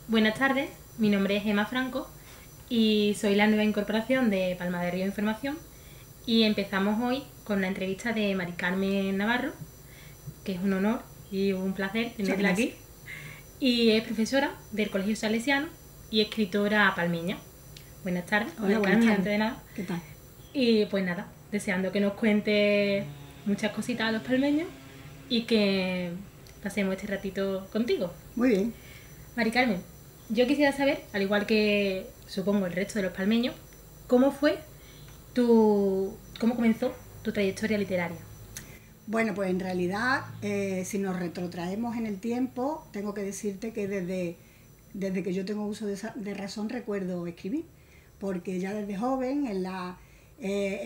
Buenas tardes, mi nombre es Emma Franco y soy la nueva incorporación de Palma de Río Información y empezamos hoy con la entrevista de Mari Carmen Navarro, que es un honor y un placer tenerla aquí. Y es profesora del Colegio Salesiano y escritora palmeña. Buenas tardes, Hola, Mari buenas Carmen, tardes. antes de nada. ¿Qué tal? Y pues nada, deseando que nos cuente muchas cositas a los palmeños y que pasemos este ratito contigo. Muy bien. Mari Carmen, yo quisiera saber, al igual que supongo el resto de los palmeños, ¿cómo fue cómo comenzó tu trayectoria literaria? Bueno, pues en realidad, si nos retrotraemos en el tiempo, tengo que decirte que desde que yo tengo uso de razón recuerdo escribir, porque ya desde joven, en la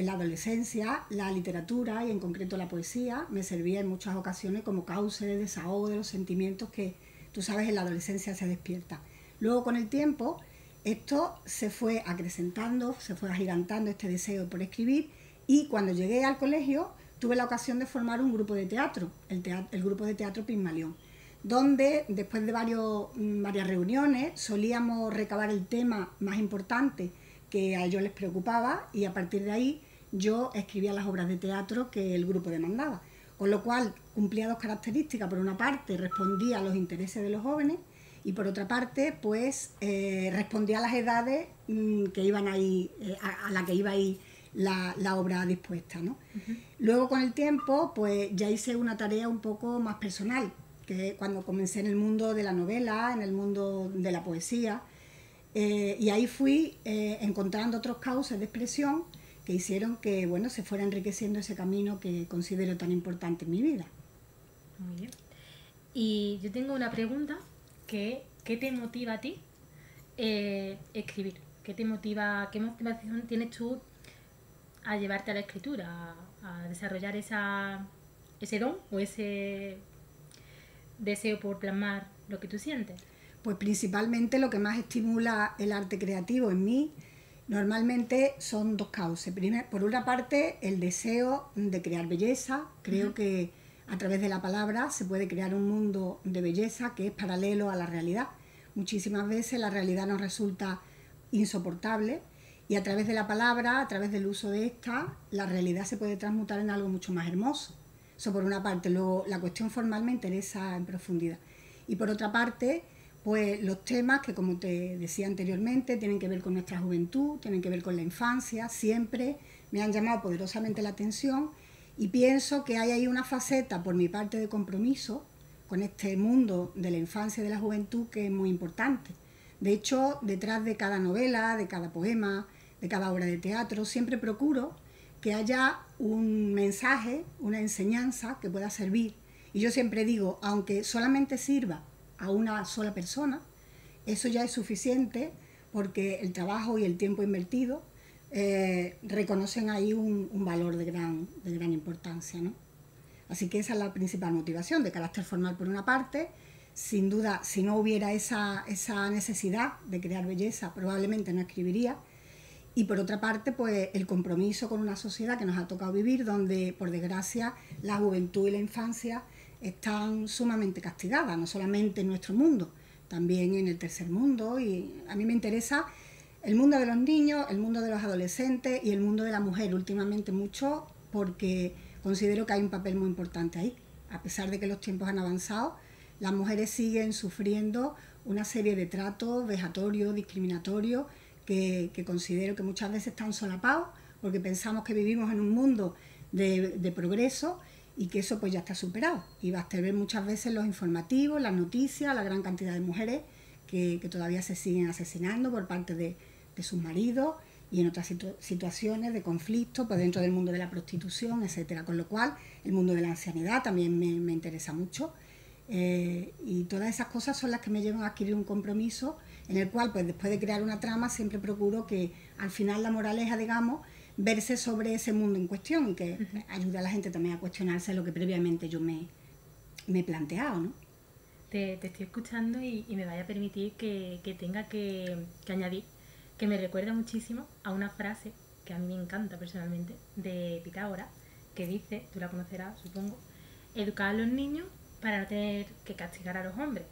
adolescencia, la literatura y en concreto la poesía me servía en muchas ocasiones como cauce de desahogo de los sentimientos que, tú sabes, en la adolescencia se despierta. Luego, con el tiempo, esto se fue acrecentando, se fue agigantando este deseo por escribir, y cuando llegué al colegio tuve la ocasión de formar un grupo de teatro, el grupo de teatro Pigmalión, donde después de varias reuniones solíamos recabar el tema más importante que a ellos les preocupaba, y a partir de ahí yo escribía las obras de teatro que el grupo demandaba. Con lo cual cumplía dos características: por una parte respondía a los intereses de los jóvenes, y por otra parte pues respondía a las edades que iban ahí, a la que iba ahí la obra dispuesta, ¿no? Luego, con el tiempo, pues ya hice una tarea un poco más personal, que cuando comencé en el mundo de la novela, en el mundo de la poesía, y ahí fui encontrando otros cauces de expresión que hicieron que, bueno, se fuera enriqueciendo ese camino que considero tan importante en mi vida. Muy bien. Y yo tengo una pregunta ¿qué te motiva a ti escribir? ¿Qué motivación tienes tú a llevarte a la escritura, a desarrollar ese don o ese deseo por plasmar lo que tú sientes? Pues principalmente lo que más estimula el arte creativo en mí normalmente son dos causas. Por una parte, el deseo de crear belleza. Creo que a través de la palabra se puede crear un mundo de belleza que es paralelo a la realidad. Muchísimas veces la realidad nos resulta insoportable, y a través de la palabra, a través del uso de esta, la realidad se puede transmutar en algo mucho más hermoso. Eso por una parte. Luego, la cuestión formal me interesa en profundidad. Y por otra parte, pues los temas que, como te decía anteriormente, tienen que ver con nuestra juventud, tienen que ver con la infancia, siempre me han llamado poderosamente la atención, y pienso que hay ahí una faceta por mi parte de compromiso con este mundo de la infancia y de la juventud que es muy importante. De hecho, detrás de cada novela, de cada poema, de cada obra de teatro, siempre procuro que haya un mensaje, una enseñanza que pueda servir. Y yo siempre digo, aunque solamente sirva a una sola persona, eso ya es suficiente, porque el trabajo y el tiempo invertido reconocen ahí un valor de gran importancia, ¿no? Así que esa es la principal motivación, de carácter formal por una parte. Sin duda, si no hubiera esa necesidad de crear belleza, probablemente no escribiría. Y por otra parte, pues el compromiso con una sociedad que nos ha tocado vivir, donde, por desgracia, la juventud y la infancia están sumamente castigadas, no solamente en nuestro mundo, también en el tercer mundo. Y a mí me interesa el mundo de los niños, el mundo de los adolescentes y el mundo de la mujer últimamente mucho, porque considero que hay un papel muy importante ahí. A pesar de que los tiempos han avanzado, las mujeres siguen sufriendo una serie de tratos vejatorios, discriminatorios, que considero que muchas veces están solapados, porque pensamos que vivimos en un mundo de progreso, y que eso pues ya está superado. Y basta ver muchas veces los informativos, las noticias, la gran cantidad de mujeres que todavía se siguen asesinando por parte de sus maridos, y en otras situaciones de conflicto, pues dentro del mundo de la prostitución, etcétera. Con lo cual, el mundo de la ancianidad también me interesa mucho. Y todas esas cosas son las que me llevan a adquirir un compromiso, en el cual, pues después de crear una trama, siempre procuro que al final la moraleja, digamos, verse sobre ese mundo en cuestión, y que ayude a la gente también a cuestionarse lo que previamente yo me he planteado, ¿no? Te estoy escuchando y me vaya a permitir que tenga que añadir que me recuerda muchísimo a una frase que a mí me encanta personalmente, de Pitágoras, que dice, tú la conocerás supongo: educar a los niños para no tener que castigar a los hombres.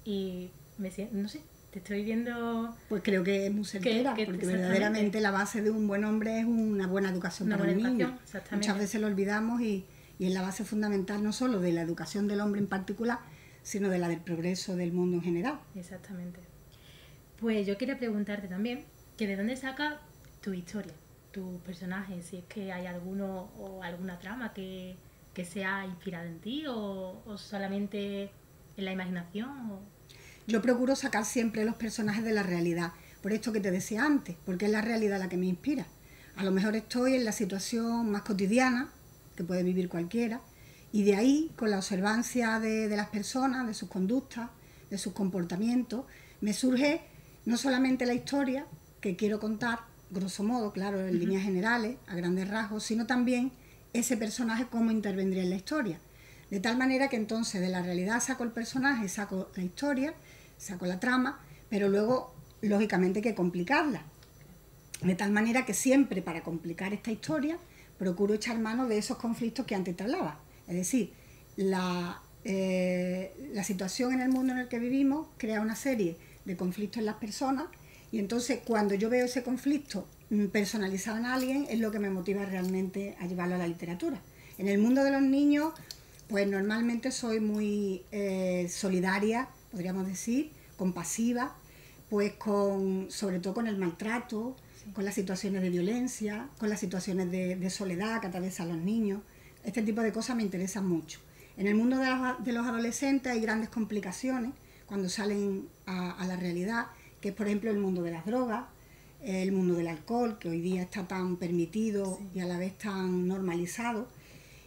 Y no sé, Te estoy viendo... Pues creo que es muy certera, que porque exactamente. verdaderamente la base de un buen hombre es una buena educación Una para buena un niño. educación, exactamente. Muchas veces lo olvidamos y es la base fundamental no solo de la educación del hombre en particular, sino de la del progreso del mundo en general. Exactamente. Pues yo quería preguntarte también que de dónde sacas tu historia, tus personajes, si es que hay alguno o alguna trama que sea inspirada en ti o solamente en la imaginación. Yo procuro sacar siempre los personajes de la realidad, por esto que te decía antes, porque es la realidad la que me inspira. A lo mejor estoy en la situación más cotidiana que puede vivir cualquiera, y de ahí, con la observancia de las personas, de sus conductas, de sus comportamientos, me surge no solamente la historia que quiero contar, grosso modo, claro, en líneas generales, a grandes rasgos, sino también ese personaje cómo intervendría en la historia. De tal manera que entonces de la realidad saco el personaje, saco la historia, saco la trama, pero luego, lógicamente, hay que complicarla. De tal manera que siempre para complicar esta historia procuro echar mano de esos conflictos que antes te hablaba. Es decir, la situación en el mundo en el que vivimos crea una serie de conflictos en las personas y entonces cuando yo veo ese conflicto personalizado en alguien es lo que me motiva realmente a llevarlo a la literatura. En el mundo de los niños, pues normalmente soy muy solidaria, podríamos decir, compasiva, pues sobre todo con el maltrato, con las situaciones de violencia, con las situaciones de soledad que atraviesan los niños. Este tipo de cosas me interesan mucho. En el mundo de los adolescentes hay grandes complicaciones cuando salen a la realidad, que es por ejemplo el mundo de las drogas, el mundo del alcohol, que hoy día está tan permitido y a la vez tan normalizado,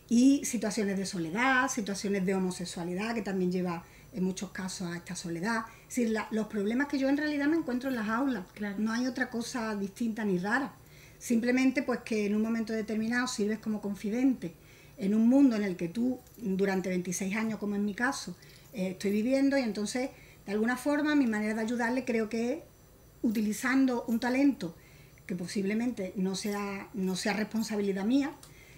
y situaciones de soledad, situaciones de homosexualidad, que también lleva en muchos casos a esta soledad. Es decir, los problemas que yo en realidad me encuentro en las aulas, Claro. No hay otra cosa distinta ni rara. Simplemente pues que en un momento determinado sirves como confidente en un mundo en el que tú durante 26 años, como en mi caso, estoy viviendo y entonces de alguna forma mi manera de ayudarle creo que es utilizando un talento que posiblemente no sea responsabilidad mía,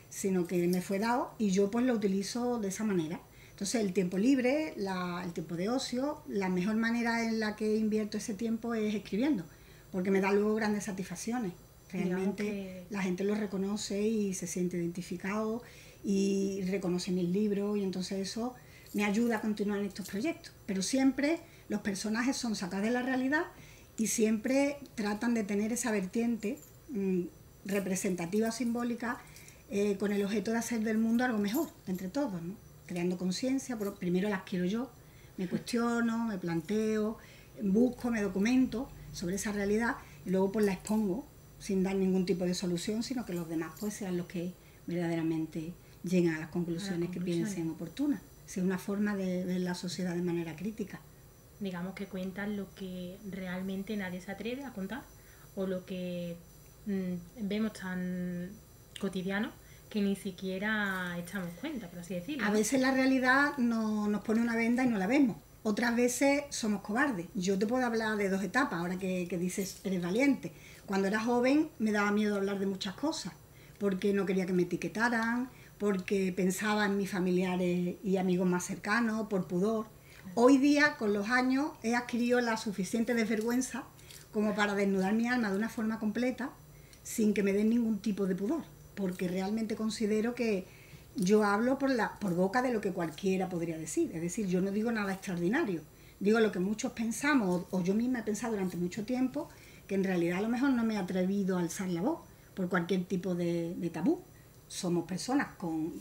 sino que me fue dado y yo pues lo utilizo de esa manera. Entonces el tiempo libre, el tiempo de ocio, la mejor manera en la que invierto ese tiempo es escribiendo, porque me da luego grandes satisfacciones. Realmente la gente lo reconoce y se siente identificado y reconoce mis libros y entonces eso me ayuda a continuar en estos proyectos. Pero siempre los personajes son sacados de la realidad y siempre tratan de tener esa vertiente representativa, simbólica, con el objeto de hacer del mundo algo mejor, entre todos, ¿no? Creando conciencia, primero las quiero yo, me cuestiono, me planteo, busco, me documento sobre esa realidad y luego pues la expongo sin dar ningún tipo de solución, sino que los demás pues sean los que verdaderamente lleguen a las conclusiones que piensen oportunas. Es una forma de ver la sociedad de manera crítica. Digamos que cuentan lo que realmente nadie se atreve a contar o lo que vemos tan cotidiano que ni siquiera echamos cuenta, por así decirlo. A veces la realidad nos pone una venda y no la vemos. Otras veces somos cobardes. Yo te puedo hablar de dos etapas, ahora que dices eres valiente. Cuando era joven me daba miedo hablar de muchas cosas, porque no quería que me etiquetaran, porque pensaba en mis familiares y amigos más cercanos, por pudor. Hoy día, con los años, he adquirido la suficiente desvergüenza como para desnudar mi alma de una forma completa, sin que me den ningún tipo de pudor, porque realmente considero que yo hablo por boca de lo que cualquiera podría decir. Es decir, yo no digo nada extraordinario, digo lo que muchos pensamos, o yo misma he pensado durante mucho tiempo, que en realidad a lo mejor no me he atrevido a alzar la voz por cualquier tipo de tabú. Somos personas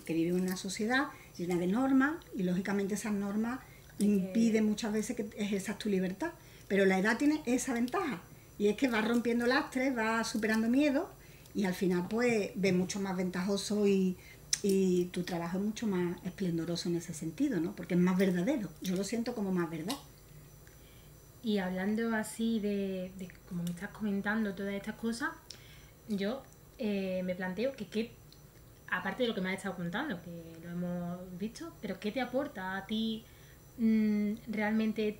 que viven en una sociedad llena de normas y lógicamente esas normas impiden muchas veces que ejerzas tu libertad. Pero la edad tiene esa ventaja y es que vas rompiendo lastres, vas superando miedo y al final pues ves mucho más ventajoso y tu trabajo es mucho más esplendoroso en ese sentido, ¿no? Porque es más verdadero. Yo lo siento como más verdad. Y hablando así de como me estás comentando todas estas cosas, yo me planteo que aparte de lo que me has estado contando, que lo hemos visto, pero ¿qué te aporta a ti realmente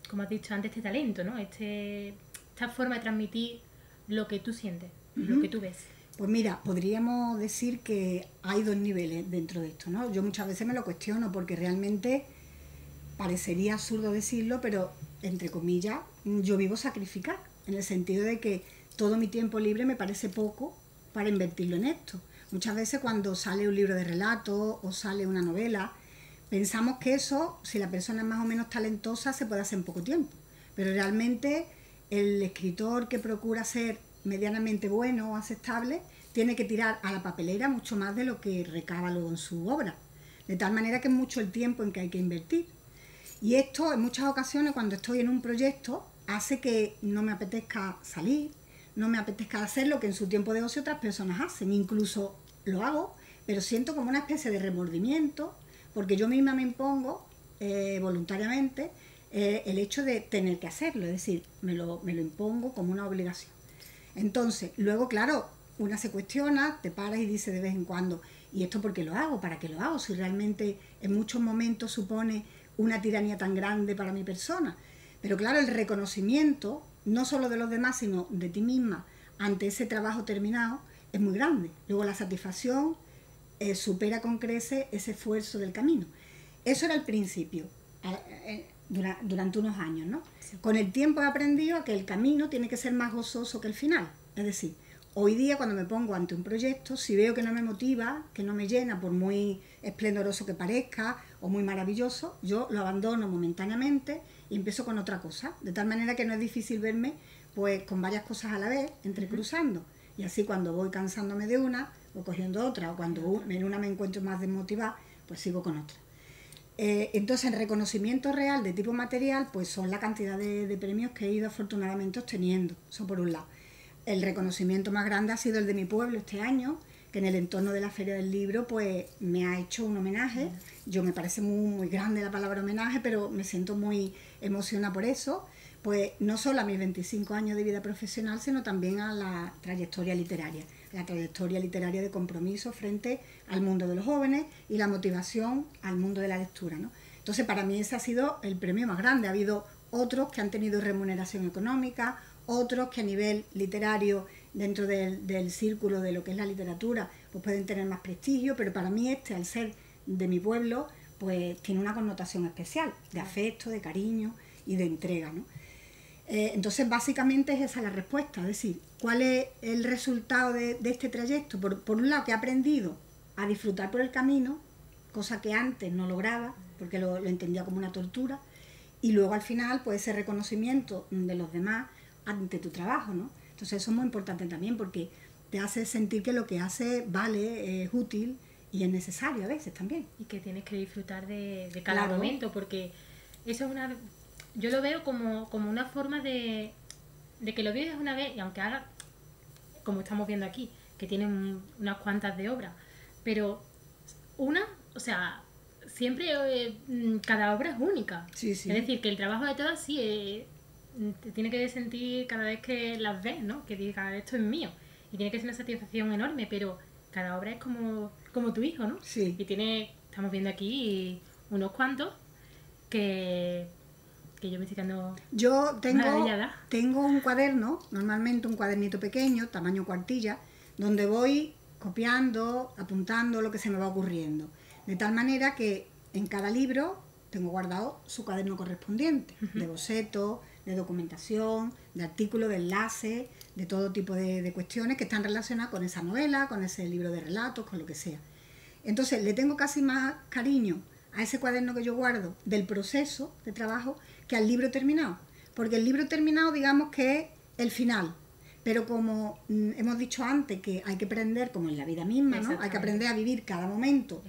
como has dicho antes, este talento, ¿no? Esta forma de transmitir lo que tú sientes, lo que tú ves? Pues mira, podríamos decir que hay dos niveles dentro de esto, ¿no? Yo muchas veces me lo cuestiono porque realmente parecería absurdo decirlo, pero entre comillas, yo vivo sacrificar, en el sentido de que todo mi tiempo libre me parece poco para invertirlo en esto. Muchas veces cuando sale un libro de relato o sale una novela, pensamos que eso, si la persona es más o menos talentosa, se puede hacer en poco tiempo. Pero realmente el escritor que procura ser medianamente bueno o aceptable tiene que tirar a la papelera mucho más de lo que recaba luego en su obra. De tal manera que es mucho el tiempo en que hay que invertir. Y esto, en muchas ocasiones, cuando estoy en un proyecto, hace que no me apetezca salir, no me apetezca hacer lo que en su tiempo de ocio otras personas hacen. Incluso lo hago, pero siento como una especie de remordimiento, porque yo misma me impongo voluntariamente el hecho de tener que hacerlo, es decir, me lo impongo como una obligación. Entonces, luego, claro, una se cuestiona, te paras y dice de vez en cuando, ¿y esto por qué lo hago? ¿Para qué lo hago? Si realmente en muchos momentos supone una tiranía tan grande para mi persona. Pero claro, el reconocimiento, no solo de los demás, sino de ti misma, ante ese trabajo terminado, es muy grande. Luego la satisfacción supera con creces ese esfuerzo del camino. Eso era el principio, durante unos años, ¿no? Sí. Con el tiempo he aprendido a que el camino tiene que ser más gozoso que el final. Es decir, hoy día cuando me pongo ante un proyecto, si veo que no me motiva, que no me llena, por muy esplendoroso que parezca o muy maravilloso, yo lo abandono momentáneamente y empiezo con otra cosa. De tal manera que no es difícil verme pues con varias cosas a la vez, entrecruzando. Y así cuando voy cansándome de una, o cogiendo otra, o cuando en una me encuentro más desmotivada, pues sigo con otra. Entonces, el reconocimiento real de tipo material, pues son la cantidad de premios que he ido afortunadamente obteniendo. Eso por un lado. El reconocimiento más grande ha sido el de mi pueblo este año, que en el entorno de la Feria del Libro pues me ha hecho un homenaje. Yo me parece muy grande la palabra homenaje, pero me siento muy emocionada por eso. Pues no solo a mis 25 años de vida profesional, sino también a la trayectoria literaria de compromiso frente al mundo de los jóvenes y la motivación al mundo de la lectura, ¿no? Entonces, para mí ese ha sido el premio más grande. Ha habido otros que han tenido remuneración económica, otros que a nivel literario, dentro del círculo de lo que es la literatura, pues pueden tener más prestigio, pero para mí este, al ser de mi pueblo, pues tiene una connotación especial, de afecto, de cariño y de entrega, ¿no? Entonces, básicamente es esa la respuesta, es decir, ¿cuál es el resultado de este trayecto? Por un lado, que he aprendido a disfrutar por el camino, cosa que antes no lograba, porque lo entendía como una tortura, y luego al final, pues ese reconocimiento de los demás ante tu trabajo, ¿no? Entonces eso es muy importante también, porque te hace sentir que lo que haces vale, es útil y es necesario a veces también. Y que tienes que disfrutar de cada momento, porque eso es una... Yo lo veo como una forma de que lo vives una vez, y aunque haga, como estamos viendo aquí, que tienen unas cuantas de obra, pero o sea, siempre cada obra es única. Sí, sí. Es decir, que el trabajo de todas sí te tiene que sentir cada vez que las ves, ¿no? Que digas, esto es mío. Y tiene que ser una satisfacción enorme, pero cada obra es como tu hijo, ¿no? Sí. Y estamos viendo aquí unos cuantos que yo me estoy quedando maravillada. Tengo un cuaderno, normalmente un cuadernito pequeño, tamaño cuartilla, donde voy copiando, apuntando lo que se me va ocurriendo. De tal manera que en cada libro tengo guardado su cuaderno correspondiente, de bocetos, de documentación, de artículos, de enlaces, de todo tipo de cuestiones que están relacionadas con esa novela, con ese libro de relatos, con lo que sea. Entonces le tengo casi más cariño a ese cuaderno que yo guardo del proceso de trabajo que al libro terminado. Porque el libro terminado, digamos que es el final. Pero como hemos dicho antes, que hay que aprender, como en la vida misma, ¿no? Hay que aprender a vivir cada momento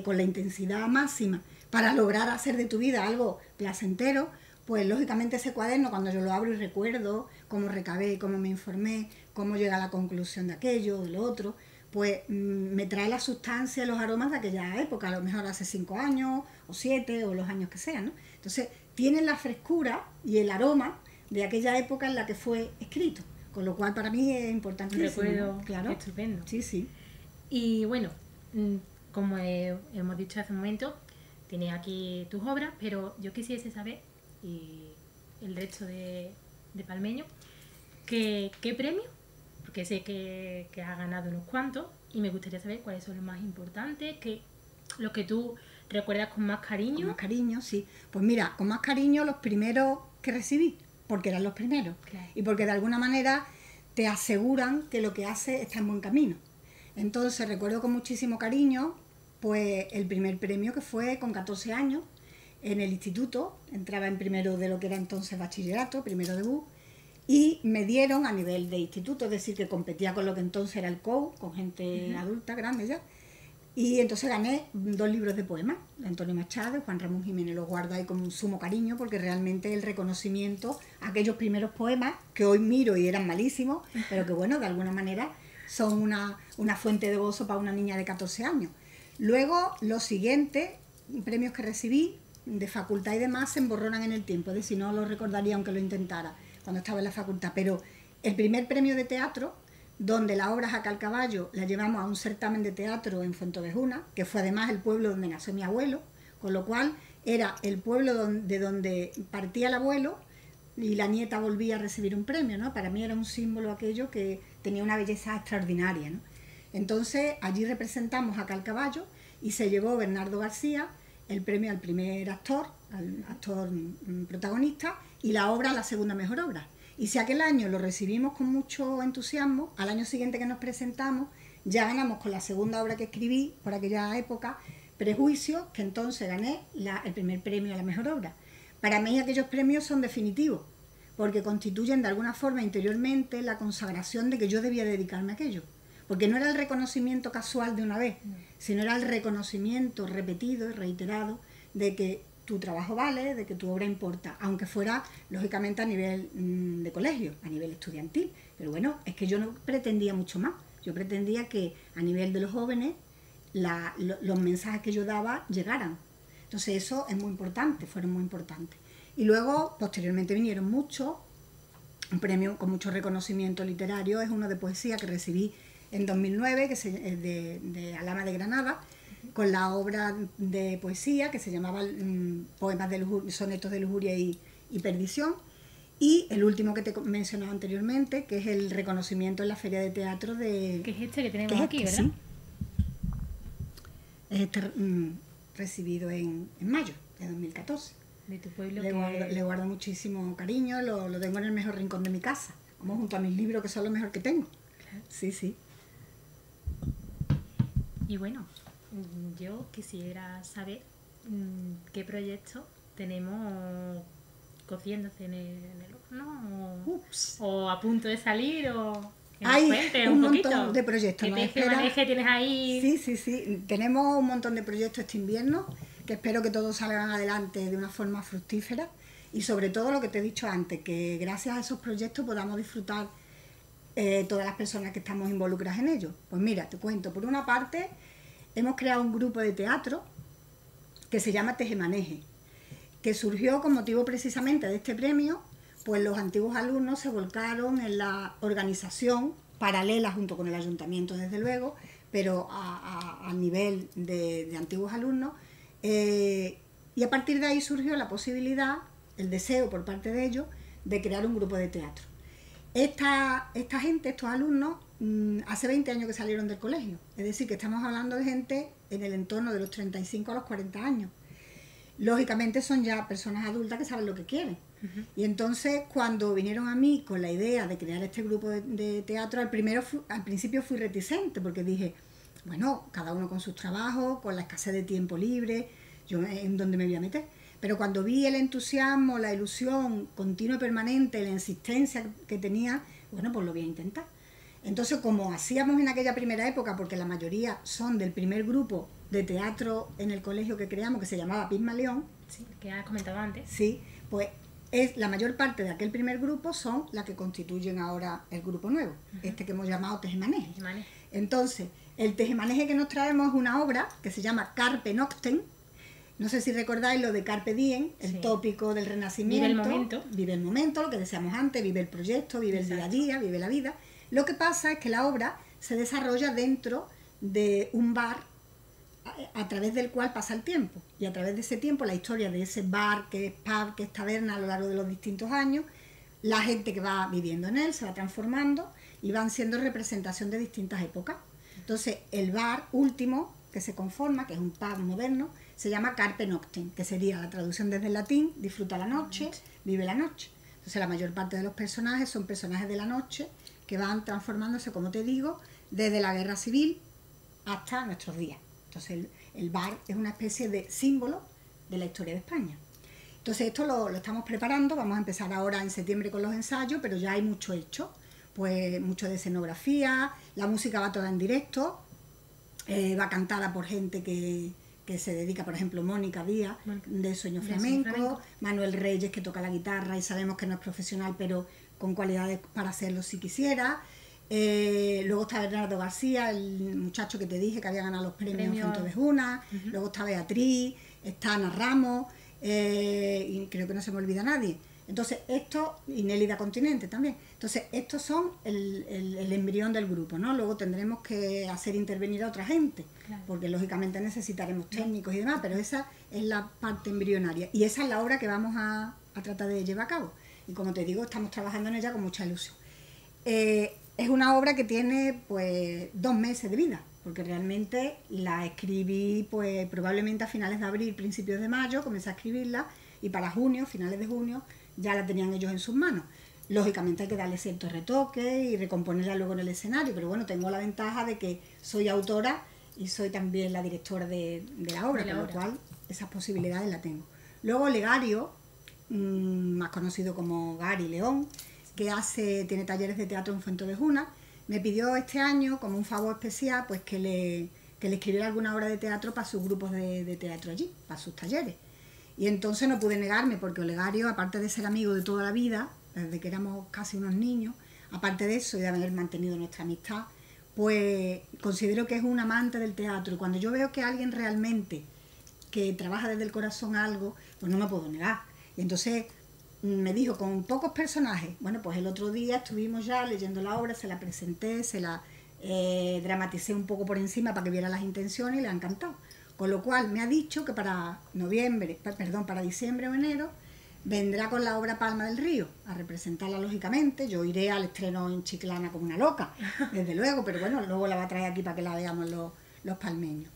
con la intensidad máxima para lograr hacer de tu vida algo placentero, pues lógicamente ese cuaderno, cuando yo lo abro y recuerdo cómo recabé, cómo me informé, cómo llegué a la conclusión de aquello, de lo otro, pues me trae la sustancia, los aromas de aquella época, a lo mejor hace 5 años, o 7, o los años que sean, ¿no? Entonces, tiene la frescura y el aroma de aquella época en la que fue escrito, con lo cual para mí es importantísimo. Un recuerdo, ¿no? Claro. Estupendo. Sí, sí. Y bueno, como hemos dicho hace un momento, tienes aquí tus obras, pero yo quisiese saber, y el resto de Palmeño, ¿qué premio? Porque sé que has ganado unos cuantos y me gustaría saber cuáles son los más importantes, los que tú recuerdas con más Con cariño? más cariño, sí. Pues mira, con más cariño los primeros que recibí, porque eran los primeros. Claro. Y porque de alguna manera te aseguran que lo que haces está en buen camino. Entonces recuerdo con muchísimo cariño pues el primer premio, que fue con 14 años en el instituto. Entraba en primero de lo que era entonces bachillerato, primero de BU, y me dieron a nivel de instituto, es decir, que competía con lo que entonces era el COU, con gente adulta, grande ya. Y entonces gané 2 libros de poemas, de Antonio Machado, de Juan Ramón Jiménez. Los guardo ahí con sumo cariño, porque realmente el reconocimiento a aquellos primeros poemas, que hoy miro y eran malísimos, pero que bueno, de alguna manera son una fuente de gozo para una niña de 14 años. Luego, los siguientes premios que recibí de facultad y demás se emborronan en el tiempo, es decir, no lo recordaría aunque lo intentara cuando estaba en la facultad, pero el primer premio de teatro, donde la obra Jacal Caballo la llevamos a un certamen de teatro en Fuentovejuna, que fue además el pueblo donde nació mi abuelo, con lo cual era el pueblo de donde partía el abuelo y la nieta volvía a recibir un premio, ¿no? Para mí era un símbolo aquello que tenía una belleza extraordinaria, ¿no? Entonces allí representamos a Jacal Caballo y se llevó Bernardo García el premio al primer actor, al actor protagonista, y la obra a la segunda mejor obra. Y si aquel año lo recibimos con mucho entusiasmo, al año siguiente que nos presentamos ya ganamos con la segunda obra que escribí por aquella época, Prejuicio, que entonces gané el primer premio a la mejor obra. Para mí aquellos premios son definitivos, porque constituyen de alguna forma interiormente la consagración de que yo debía dedicarme a aquello. Porque no era el reconocimiento casual de una vez, sino era el reconocimiento repetido y reiterado de que tu trabajo vale, de que tu obra importa, aunque fuera, lógicamente, a nivel de colegio, a nivel estudiantil. Pero bueno, es que yo no pretendía mucho más. Yo pretendía que a nivel de los jóvenes los mensajes que yo daba llegaran. Entonces eso es muy importante, fueron muy importantes. Y luego, posteriormente vinieron muchos, un premio con mucho reconocimiento literario, es uno de poesía que recibí en 2009, que es de Alhama de Granada, con la obra de poesía que se llamaba Poemas de lujuria, Sonetos de lujuria y perdición, y el último que te he mencionado anteriormente, que es el reconocimiento en la Feria de Teatro de... Que es este que tenemos aquí, ¿verdad? Sí. Es recibido en mayo de 2014. De tu pueblo. Le guardo muchísimo cariño, lo tengo en el mejor rincón de mi casa, como junto a mis libros, que son lo mejor que tengo. Claro. Sí, sí. Y bueno, yo quisiera saber qué proyectos tenemos cociéndose en el horno o a punto de salir o... Hay un montón de proyectos. ¿Qué maneje tienes ahí? Sí, sí, sí. Tenemos un montón de proyectos este invierno que espero que todos salgan adelante de una forma fructífera y sobre todo lo que te he dicho antes, que gracias a esos proyectos podamos disfrutar todas las personas que estamos involucradas en ellos. Pues mira, te cuento. Por una parte, hemos creado un grupo de teatro que se llama Tejemaneje, que surgió con motivo precisamente de este premio. Pues los antiguos alumnos se volcaron en la organización paralela junto con el ayuntamiento, desde luego, pero a nivel de antiguos alumnos, y a partir de ahí surgió la posibilidad, el deseo por parte de ellos, de crear un grupo de teatro. Esta gente, estos alumnos, hace 20 años que salieron del colegio, es decir, que estamos hablando de gente en el entorno de los 35 a los 40 años. Lógicamente son ya personas adultas que saben lo que quieren. Y entonces cuando vinieron a mí con la idea de crear este grupo de teatro, al principio fui reticente porque dije, bueno, cada uno con sus trabajos, con la escasez de tiempo libre, yo en dónde me voy a meter. Pero cuando vi el entusiasmo, la ilusión continua y permanente, la insistencia que tenía, bueno, pues lo voy a intentar. Entonces, como hacíamos en aquella primera época, porque la mayoría son del primer grupo de teatro en el colegio que creamos, que se llamaba Pigmalión. Sí, que has comentado antes. Sí, pues la mayor parte de aquel primer grupo son las que constituyen ahora el grupo nuevo, este que hemos llamado Tejemaneje. Entonces, el Tejemaneje que nos traemos es una obra que se llama Carpe Noctem. No sé si recordáis lo de Carpe Diem, el tópico del Renacimiento. Vive el momento. Vive el momento, lo que decíamos antes, vive el proyecto, vive el día a día, vive la vida. Lo que pasa es que la obra se desarrolla dentro de un bar a través del cual pasa el tiempo. Y a través de ese tiempo, la historia de ese bar, que es pub, que es taberna a lo largo de los distintos años, la gente que va viviendo en él se va transformando y van siendo representación de distintas épocas. Entonces, el bar último que se conforma, que es un pub moderno, se llama Carpe Noctem, que sería la traducción desde el latín, disfruta la noche, vive la noche. Entonces la mayor parte de los personajes son personajes de la noche que van transformándose, como te digo, desde la guerra civil hasta nuestros días. Entonces el bar es una especie de símbolo de la historia de España. Entonces esto lo estamos preparando, vamos a empezar ahora en septiembre con los ensayos, pero ya hay mucho hecho, pues mucho de escenografía, la música va toda en directo, va cantada por gente que se dedica, por ejemplo, Mónica Díaz, de Sueño Flamenco, Manuel Reyes, que toca la guitarra y sabemos que no es profesional, pero con cualidades para hacerlo si quisiera. Luego está Bernardo García, el muchacho que te dije que había ganado los premios Fuente de Juna. Luego está Beatriz, está Ana Ramos, y creo que no se me olvida nadie. Entonces, esto, y Nélida Continente también. Entonces, estos son el embrión del grupo, ¿no? Luego tendremos que hacer intervenir a otra gente, claro, porque lógicamente necesitaremos técnicos y demás, pero esa es la parte embrionaria. Y esa es la obra que vamos a tratar de llevar a cabo. Y como te digo, estamos trabajando en ella con mucha ilusión. Es una obra que tiene, pues, 2 meses de vida, porque realmente la escribí, pues, probablemente a finales de abril, principios de mayo, comencé a escribirla, y para junio, finales de junio, ya la tenían ellos en sus manos. Lógicamente hay que darle ciertos retoques y recomponerla luego en el escenario, pero bueno, tengo la ventaja de que soy autora y soy también la directora de la obra, con lo cual esas posibilidades las tengo. Luego Legario, más conocido como Gary León, que tiene talleres de teatro en Fuenteovejuna, me pidió este año, como un favor especial, pues que le escribiera alguna obra de teatro para sus grupos de teatro allí, para sus talleres. Y entonces no pude negarme, porque Olegario, aparte de ser amigo de toda la vida, desde que éramos casi unos niños, aparte de eso y de haber mantenido nuestra amistad, pues considero que es un amante del teatro. Y cuando yo veo que alguien realmente que trabaja desde el corazón algo, pues no me puedo negar. Y entonces me dijo, con pocos personajes. Bueno, pues el otro día estuvimos ya leyendo la obra, se la presenté, se la dramaticé un poco por encima para que viera las intenciones y le ha encantado. Con lo cual me ha dicho que para diciembre o enero vendrá con la obra Palma del Río a representarla, lógicamente. Yo iré al estreno en Chiclana como una loca, desde luego, pero bueno, luego la va a traer aquí para que la veamos los palmeños.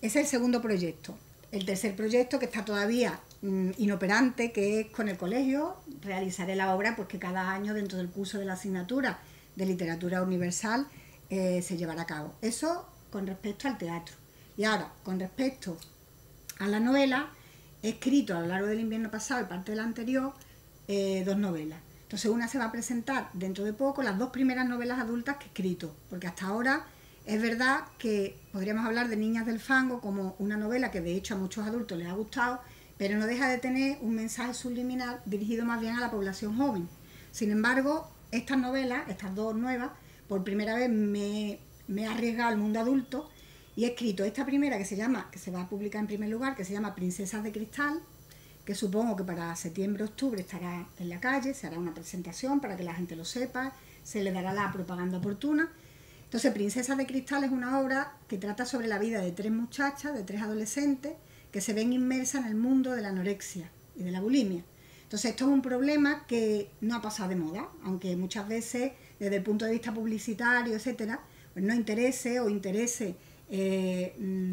Ese es el segundo proyecto. El tercer proyecto, que está todavía inoperante, que es con el colegio, realizaré la obra pues que cada año dentro del curso de la asignatura de Literatura Universal se llevará a cabo. Eso con respecto al teatro. Y ahora, con respecto a la novela, he escrito a lo largo del invierno pasado y parte del anterior 2 novelas. Entonces una se va a presentar dentro de poco, las 2 primeras novelas adultas que he escrito, porque hasta ahora es verdad que podríamos hablar de Niñas del Fango como una novela que de hecho a muchos adultos les ha gustado, pero no deja de tener un mensaje subliminal dirigido más bien a la población joven. Sin embargo, estas novelas, estas 2 nuevas, por primera vez me he arriesgado al mundo adulto y he escrito esta primera que se va a publicar en primer lugar, que se llama Princesas de Cristal, que supongo que para septiembre o octubre estará en la calle, se hará una presentación para que la gente lo sepa, se le dará la propaganda oportuna. Entonces, Princesas de Cristal es una obra que trata sobre la vida de 3 muchachas, de 3 adolescentes, que se ven inmersas en el mundo de la anorexia y de la bulimia. Entonces, esto es un problema que no ha pasado de moda, aunque muchas veces, desde el punto de vista publicitario, etcétera, pues no interese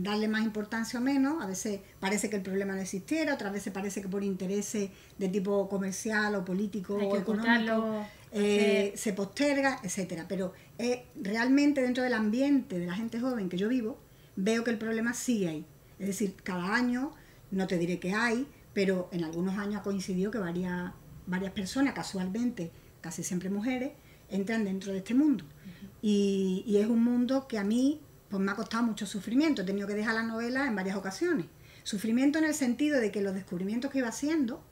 darle más importancia o menos. A veces parece que el problema no existiera, otras veces parece que por intereses de tipo comercial o político o económico se posterga, etcétera. Pero realmente dentro del ambiente de la gente joven que yo vivo, veo que el problema sigue ahí. Es decir, cada año, no te diré que hay, pero en algunos años ha coincidido que varias personas, casualmente, casi siempre mujeres, entran dentro de este mundo. Y es un mundo que a mí pues me ha costado mucho sufrimiento. He tenido que dejar la novela en varias ocasiones. Sufrimiento en el sentido de que los descubrimientos que iba haciendo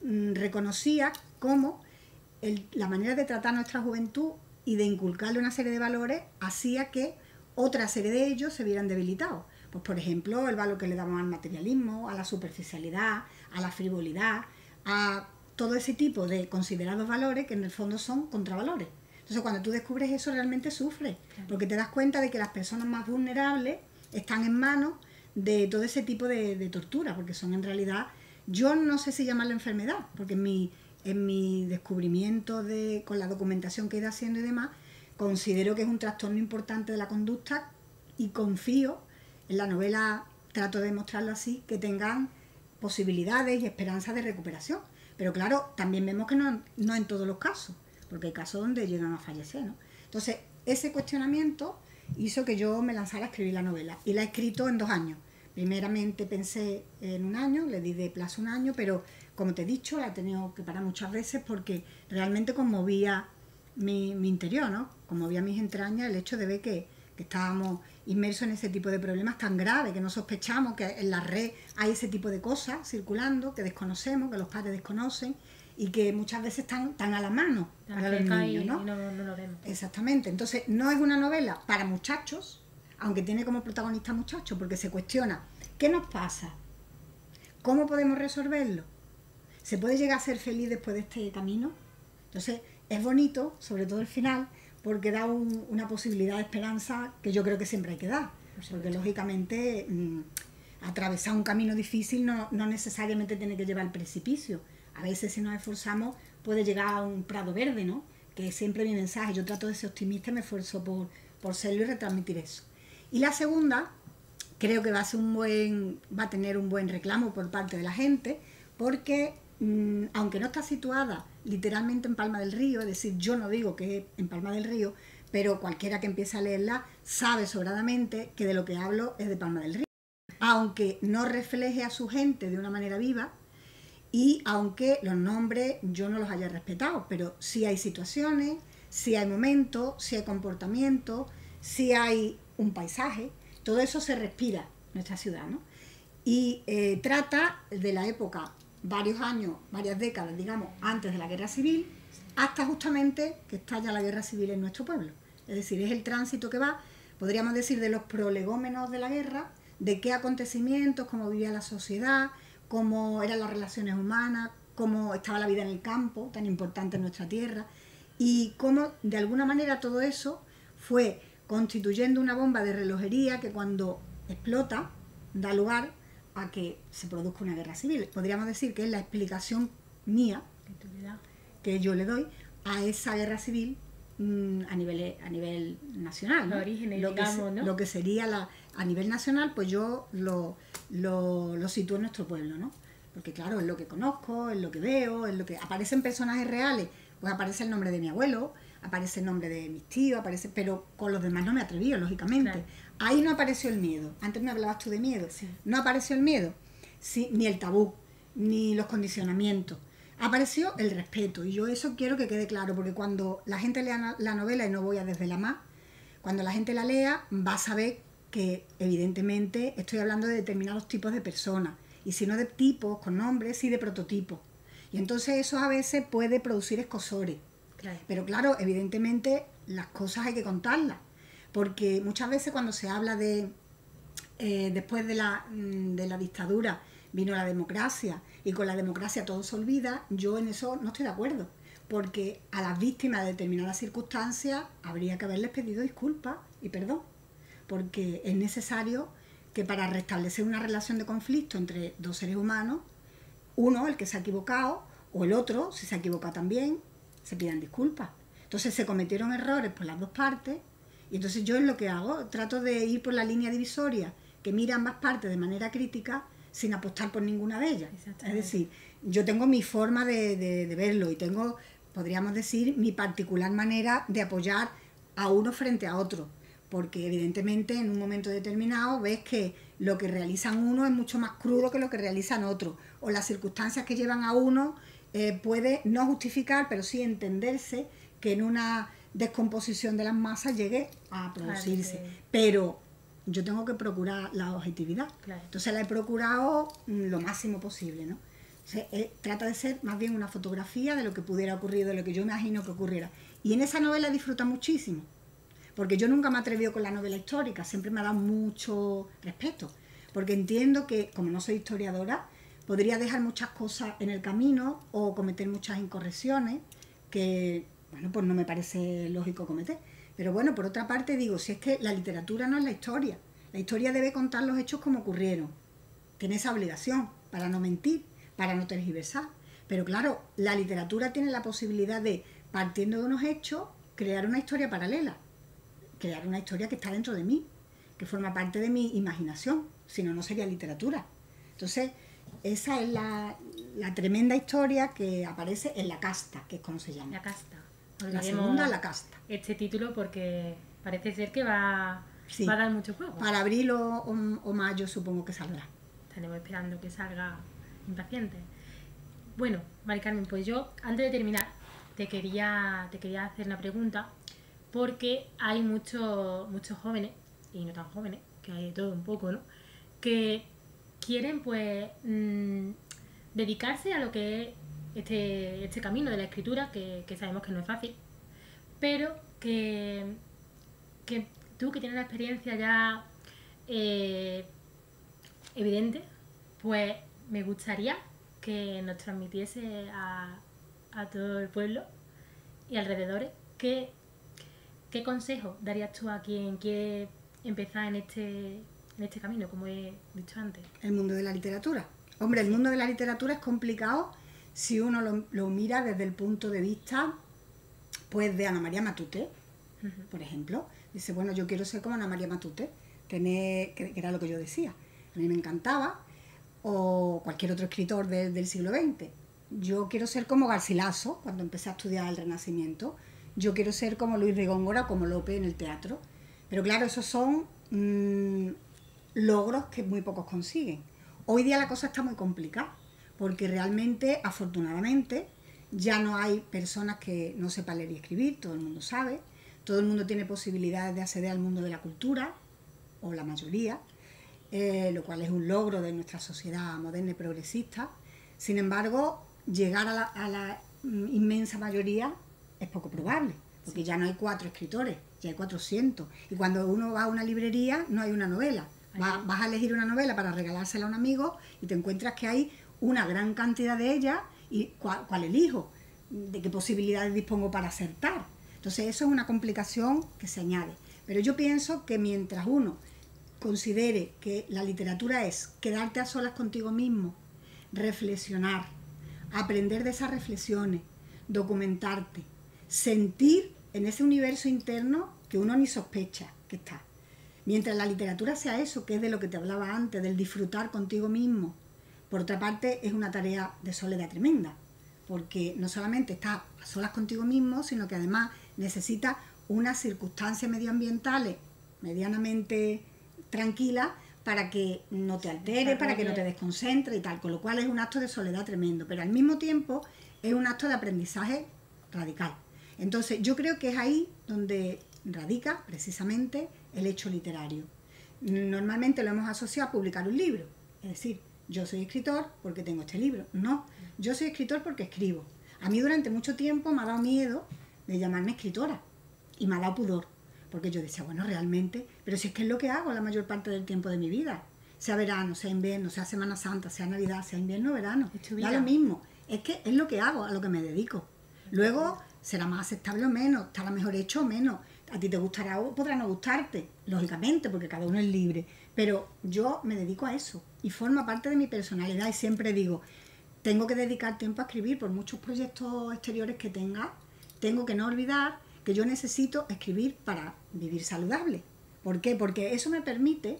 reconocía cómo la manera de tratar nuestra juventud y de inculcarle una serie de valores hacía que otra serie de ellos se vieran debilitados. Pues por ejemplo, el valor que le damos al materialismo, a la superficialidad, a la frivolidad, a todo ese tipo de considerados valores que en el fondo son contravalores. Entonces, cuando tú descubres eso, realmente sufres, porque te das cuenta de que las personas más vulnerables están en manos de todo ese tipo de tortura, porque son en realidad, yo no sé si llamarlo enfermedad, porque en mi descubrimiento con la documentación que he ido haciendo y demás, considero que es un trastorno importante de la conducta y confío en la novela trato de mostrarlo así, que tengan posibilidades y esperanzas de recuperación. Pero claro, también vemos que no en todos los casos, porque hay casos donde llegan a fallecer, ¿no? Entonces, ese cuestionamiento hizo que yo me lanzara a escribir la novela, y la he escrito en 2 años. Primeramente pensé en 1 año, le di de plazo 1 año, pero como te he dicho, la he tenido que parar muchas veces porque realmente conmovía mi interior, ¿no? Conmovía mis entrañas el hecho de ver que estábamos inmersos en ese tipo de problemas tan graves, que no sospechamos, que en la red hay ese tipo de cosas circulando, que desconocemos, que los padres desconocen y que muchas veces están tan a la mano para los niños, ¿no? Y no lo vemos. Exactamente. Entonces, no es una novela para muchachos, aunque tiene como protagonista muchachos, porque se cuestiona ¿qué nos pasa? ¿Cómo podemos resolverlo? ¿Se puede llegar a ser feliz después de este camino? Entonces, es bonito, sobre todo el final, porque da una posibilidad de esperanza que yo creo que siempre hay que dar. Porque, lógicamente, atravesar un camino difícil no necesariamente tiene que llevar al precipicio. A veces, si nos esforzamos, puede llegar a un prado verde, ¿no? Que es siempre mi mensaje. Yo trato de ser optimista y me esfuerzo por serlo y retransmitir eso. Y la segunda, creo que va a tener un buen reclamo por parte de la gente, porque aunque no está situada literalmente en Palma del Río, es decir, yo no digo que es en Palma del Río, pero cualquiera que empiece a leerla sabe sobradamente que de lo que hablo es de Palma del Río, aunque no refleje a su gente de una manera viva y aunque los nombres yo no los haya respetado, pero sí hay situaciones, sí hay momentos, sí hay comportamientos, sí hay un paisaje, todo eso se respira en nuestra ciudad, ¿no? Y trata de la época, varios años, varias décadas, digamos, antes de la Guerra Civil, hasta justamente que estalla la Guerra Civil en nuestro pueblo. Es decir, es el tránsito que va, podríamos decir, de los prolegómenos de la guerra, de qué acontecimientos, cómo vivía la sociedad, cómo eran las relaciones humanas, cómo estaba la vida en el campo, tan importante en nuestra tierra, y cómo, de alguna manera, todo eso fue constituyendo una bomba de relojería que cuando explota da lugar a que se produzca una guerra civil. Podríamos decir que es la explicación mía que yo le doy a esa guerra civil a nivel nacional, ¿no? Lo que sería a nivel nacional, pues yo lo sitúo en nuestro pueblo, ¿no? Porque claro, es lo que conozco, es lo que veo, es lo que aparecen personajes reales, pues aparece el nombre de mi abuelo, aparece el nombre de mis tíos, pero con los demás no me atreví, lógicamente. Claro. Ahí no apareció el miedo. Antes me hablabas tú de miedo. Sí. No apareció el miedo, sí, ni el tabú, ni los condicionamientos. Apareció el respeto. Y yo eso quiero que quede claro, porque cuando la gente lea la novela, y no voy a desvelar más, cuando la gente la lea, va a saber que evidentemente estoy hablando de determinados tipos de personas. Y si no de tipos, con nombres, sí de prototipos. Y entonces eso a veces puede producir escosores. Claro. Pero claro, evidentemente las cosas hay que contarlas, porque muchas veces cuando se habla de después de la dictadura vino la democracia y con la democracia todo se olvida, yo en eso no estoy de acuerdo, porque a las víctimas de determinadas circunstancias habría que haberles pedido disculpas y perdón, porque es necesario que para restablecer una relación de conflicto entre dos seres humanos, uno, el que se ha equivocado, o el otro, si se ha equivocado también, se pidan disculpas. Entonces se cometieron errores por las dos partes y entonces yo es lo que hago, trato de ir por la línea divisoria que mira ambas partes de manera crítica sin apostar por ninguna de ellas. Es decir, yo tengo mi forma de verlo y tengo, podríamos decir, mi particular manera de apoyar a uno frente a otro, porque evidentemente en un momento determinado ves que lo que realizan uno es mucho más crudo que lo que realizan otros, o las circunstancias que llevan a uno puede no justificar, pero sí entenderse que en una descomposición de las masas llegue a producirse. Claro, sí. Pero yo tengo que procurar la objetividad. Claro. Entonces la he procurado lo máximo posible, ¿no? Trata de ser más bien una fotografía de lo que pudiera ocurrir, de lo que yo imagino que ocurriera. Y en esa novela disfruta muchísimo, porque yo nunca me he atrevido con la novela histórica, siempre me ha dado mucho respeto, porque entiendo que, como no soy historiadora, podría dejar muchas cosas en el camino o cometer muchas incorrecciones que, bueno, pues no me parece lógico cometer. Pero bueno, por otra parte digo, si es que la literatura no es la historia debe contar los hechos como ocurrieron. Tiene esa obligación, para no mentir, para no tergiversar. Pero claro, la literatura tiene la posibilidad de, partiendo de unos hechos, crear una historia paralela, crear una historia que está dentro de mí, que forma parte de mi imaginación. si no, no sería literatura. Entonces, esa es la tremenda historia que aparece en La casta, que es como se llama. La casta. La segunda, La casta. Este título porque parece ser que va Sí. a dar mucho juego. Para abril o mayo supongo que saldrá. Estaremos esperando que salga impaciente. Bueno, Mari Carmen, pues yo, antes de terminar, te quería hacer una pregunta, porque hay muchos jóvenes, y no tan jóvenes, que hay de todo un poco, ¿no?, que quieren, pues, dedicarse a lo que es este camino de la escritura, que sabemos que no es fácil, pero que tú, que tienes una experiencia ya evidente, pues me gustaría que nos transmitiese a todo el pueblo y alrededores qué consejo darías tú a quien quiere empezar en este camino, como he dicho antes. El mundo de la literatura. Hombre, el mundo de la literatura es complicado si uno lo mira desde el punto de vista, pues, de Ana María Matute, por ejemplo. Dice, bueno, yo quiero ser como Ana María Matute, que era lo que yo decía. A mí me encantaba, o cualquier otro escritor del siglo XX. Yo quiero ser como Garcilaso, cuando empecé a estudiar el Renacimiento. Yo quiero ser como Luis de Góngora, como Lope en el teatro. Pero claro, esos son logros que muy pocos consiguen. Hoy día la cosa está muy complicada, porque realmente, afortunadamente, ya no hay personas que no sepan leer y escribir, todo el mundo sabe, todo el mundo tiene posibilidades de acceder al mundo de la cultura, o la mayoría, lo cual es un logro de nuestra sociedad moderna y progresista. Sin embargo, llegar a la inmensa mayoría es poco probable, porque ya no hay 4 escritores, ya hay 400. Y cuando uno va a una librería no hay una novela. Vas a elegir una novela para regalársela a un amigo y te encuentras que hay una gran cantidad de ellas y ¿cuál elijo? ¿De qué posibilidades dispongo para acertar? Entonces eso es una complicación que se añade. Pero yo pienso que mientras uno considere que la literatura es quedarte a solas contigo mismo, reflexionar, aprender de esas reflexiones, documentarte, sentir en ese universo interno que uno ni sospecha que está. Mientras la literatura sea eso, que es de lo que te hablaba antes, del disfrutar contigo mismo, por otra parte es una tarea de soledad tremenda, porque no solamente estás a solas contigo mismo, sino que además necesitas unas circunstancias medioambientales medianamente tranquilas para que no te altere, para que no te desconcentre y tal, con lo cual es un acto de soledad tremendo, pero al mismo tiempo es un acto de aprendizaje radical. Entonces yo creo que es ahí donde radica precisamente el hecho literario. Normalmente lo hemos asociado a publicar un libro, es decir, yo soy escritor porque tengo este libro. No, yo soy escritor porque escribo. A mí durante mucho tiempo me ha dado miedo de llamarme escritora y me ha dado pudor, porque yo decía, bueno, realmente, pero si es que es lo que hago la mayor parte del tiempo de mi vida, sea verano, sea invierno, sea Semana Santa, sea Navidad, sea invierno o verano, da lo mismo, es que es lo que hago, a lo que me dedico. Luego será más aceptable o menos, estará mejor hecho o menos, a ti te gustará o podrá no gustarte, lógicamente, porque cada uno es libre, pero yo me dedico a eso y forma parte de mi personalidad y siempre digo, tengo que dedicar tiempo a escribir por muchos proyectos exteriores que tenga, tengo que no olvidar que yo necesito escribir para vivir saludable. ¿Por qué? Porque eso me permite,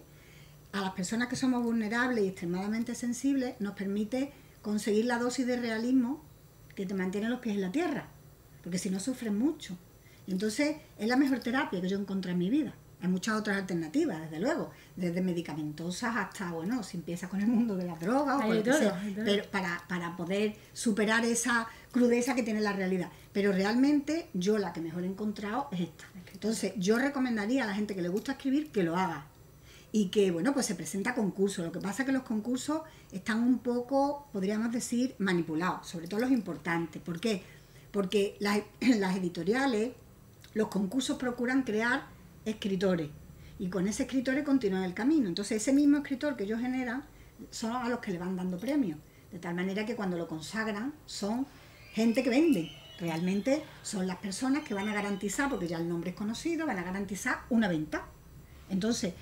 a las personas que somos vulnerables y extremadamente sensibles, nos permite conseguir la dosis de realismo que te mantiene los pies en la tierra, porque si no sufres mucho. Entonces es la mejor terapia que yo encontré en mi vida. Hay muchas otras alternativas, desde luego, desde medicamentosas hasta, bueno, si empiezas con el mundo de las drogas o con lo que sea, pero para poder superar esa crudeza que tiene la realidad. Pero realmente yo la que mejor he encontrado es esta. Entonces yo recomendaría a la gente que le gusta escribir que lo haga y que, bueno, pues se presenta a concursos. Lo que pasa es que los concursos están un poco, podríamos decir, manipulados, sobre todo los importantes. ¿Por qué? Porque las editoriales, los concursos procuran crear escritores y con ese escritor continúan el camino. Entonces ese mismo escritor que ellos generan son a los que le van dando premios, de tal manera que cuando lo consagran son gente que vende. Realmente son las personas que van a garantizar, porque ya el nombre es conocido, van a garantizar una venta. Entonces,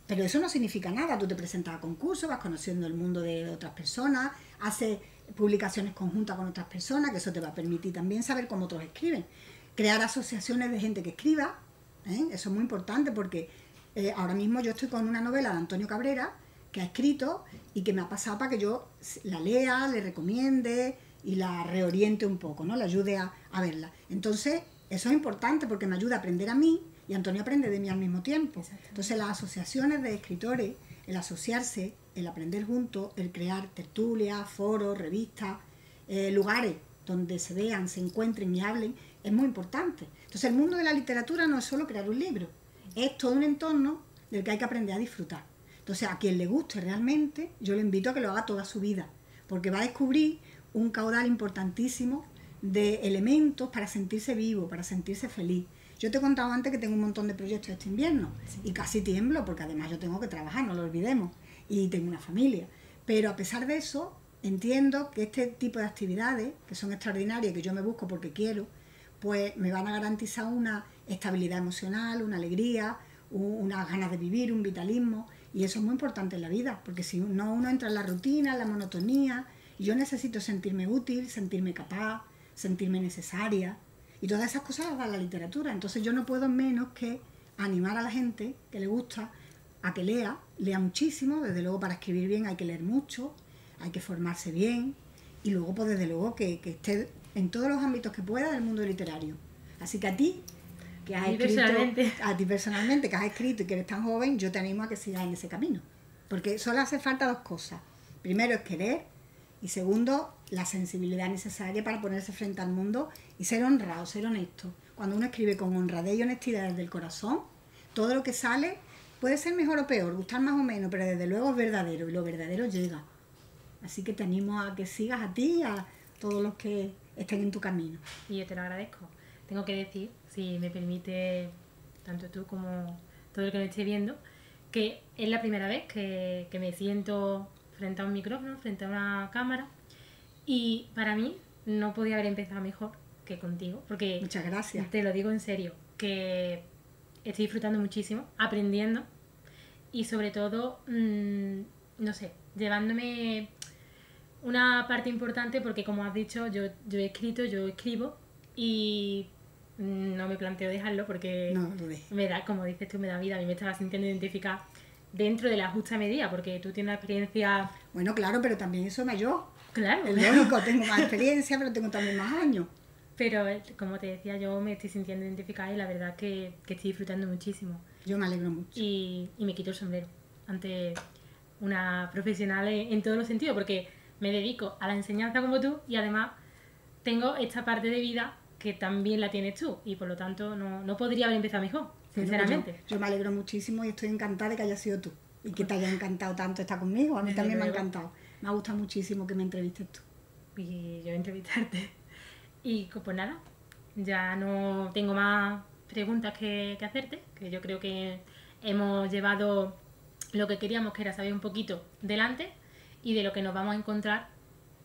pero eso no significa nada. Tú te presentas a concursos, vas conociendo el mundo de otras personas, haces publicaciones conjuntas con otras personas, que eso te va a permitir también saber cómo otros escriben. Crear asociaciones de gente que escriba, eso es muy importante porque ahora mismo yo estoy con una novela de Antonio Cabrera que ha escrito y que me ha pasado para que yo la lea, le recomiende y la reoriente un poco, ¿no? La ayude a verla. Entonces, eso es importante porque me ayuda a aprender a mí y Antonio aprende de mí al mismo tiempo. Entonces, las asociaciones de escritores, el asociarse, el aprender juntos, el crear tertulias, foros, revistas, lugares donde se vean, se encuentren y hablen, es muy importante. Entonces, el mundo de la literatura no es solo crear un libro, es todo un entorno del que hay que aprender a disfrutar. Entonces, a quien le guste realmente, yo le invito a que lo haga toda su vida, porque va a descubrir un caudal importantísimo de elementos para sentirse vivo, para sentirse feliz. Yo te he contado antes que tengo un montón de proyectos este invierno y casi tiemblo porque además yo tengo que trabajar, no lo olvidemos, y tengo una familia. Pero a pesar de eso, entiendo que este tipo de actividades, que son extraordinarias y que yo me busco porque quiero, pues me van a garantizar una estabilidad emocional, una alegría, unas ganas de vivir, un vitalismo, y eso es muy importante en la vida, porque si no uno entra en la rutina, en la monotonía, y yo necesito sentirme útil, sentirme capaz, sentirme necesaria, y todas esas cosas las da la literatura. Entonces yo no puedo menos que animar a la gente que le gusta a que lea muchísimo. Desde luego, para escribir bien hay que leer mucho, hay que formarse bien, y luego pues desde luego que esté en todos los ámbitos que pueda del mundo literario. Así que a ti, que has escrito, a ti personalmente, que has escrito y que eres tan joven, yo te animo a que sigas en ese camino, porque solo hace falta dos cosas. Primero es querer, y segundo, la sensibilidad necesaria para ponerse frente al mundo y ser honrado, ser honesto. Cuando uno escribe con honradez y honestidad desde el corazón, todo lo que sale puede ser mejor o peor, gustar más o menos, pero desde luego es verdadero, y lo verdadero llega. Así que te animo a que sigas a ti y a todos los que estén en tu camino. Y yo te lo agradezco. Tengo que decir, si me permite, tanto tú como todo el que me esté viendo, que es la primera vez que me siento frente a un micrófono, frente a una cámara, y para mí no podía haber empezado mejor que contigo, porque muchas gracias. Te lo digo en serio, que estoy disfrutando muchísimo, aprendiendo y sobre todo, no sé, llevándome una parte importante, porque como has dicho, yo he escrito, yo escribo y no me planteo dejarlo porque no, me da, como dices tú, me da vida. A mí me estaba sintiendo identificada dentro de la justa medida, porque tú tienes una experiencia... Bueno, claro, pero también eso me yo. Claro. Es lógico, tengo más experiencia, pero tengo también más años. Pero, como te decía, yo me estoy sintiendo identificada y la verdad que estoy disfrutando muchísimo. Yo me alegro mucho. Y me quito el sombrero ante una profesional en todos los sentidos, porque me dedico a la enseñanza como tú y además tengo esta parte de vida que también la tienes tú y por lo tanto no podría haber empezado mejor, sinceramente. Yo me alegro muchísimo y estoy encantada de que hayas sido tú y que te haya encantado tanto estar conmigo. A mí también me ha encantado. Me ha gustado muchísimo que me entrevistes tú. Y yo entrevistarte. Y pues nada, ya no tengo más preguntas que hacerte, que yo creo que hemos llevado lo que queríamos, que era saber un poquito delante y de lo que nos vamos a encontrar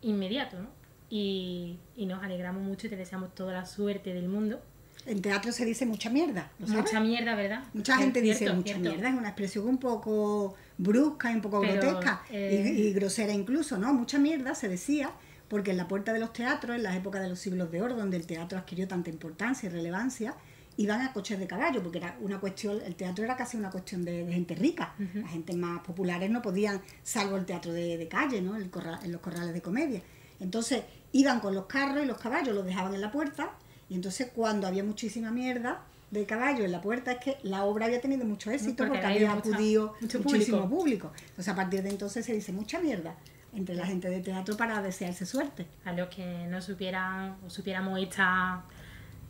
inmediato, ¿no? Y nos alegramos mucho y te deseamos toda la suerte del mundo. En teatro se dice mucha mierda, ¿lo sabes? Mucha mierda, ¿verdad? Mucha gente dice mucha mierda, es una expresión un poco brusca y un poco grotesca y grosera incluso, ¿no? Mucha mierda se decía porque en la puerta de los teatros, en las épocas de los siglos de oro, donde el teatro adquirió tanta importancia y relevancia, iban a coches de caballo, porque era una cuestión, el teatro era casi una cuestión de gente rica. La gente más populares no podían, salvo el teatro de calle, ¿no? En los corrales de comedia. Entonces iban con los carros y los caballos los dejaban en la puerta, y entonces cuando había muchísima mierda de caballo en la puerta es que la obra había tenido mucho éxito porque había acudido muchísimo público. Entonces a partir de entonces se dice mucha mierda entre la gente de teatro para desearse suerte. A los que no supieran o supiéramos esta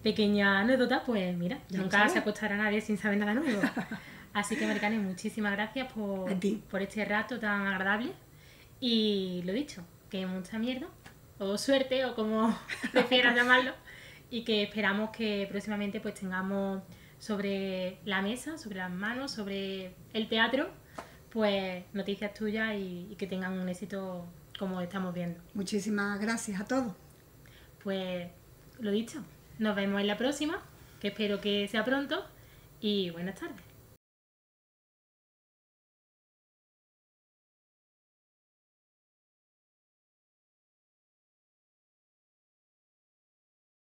pequeña anécdota, pues mira, ya nunca se acostará nadie sin saber nada nuevo. Así que, Maricarmen, muchísimas gracias por este rato tan agradable. Y lo dicho, que mucha mierda, o suerte, o como prefieras llamarlo, y que esperamos que próximamente pues tengamos sobre la mesa, sobre las manos, sobre el teatro, pues noticias tuyas y que tengan un éxito como estamos viendo. Muchísimas gracias a todos. Pues lo dicho, nos vemos en la próxima, que espero que sea pronto, y buenas tardes.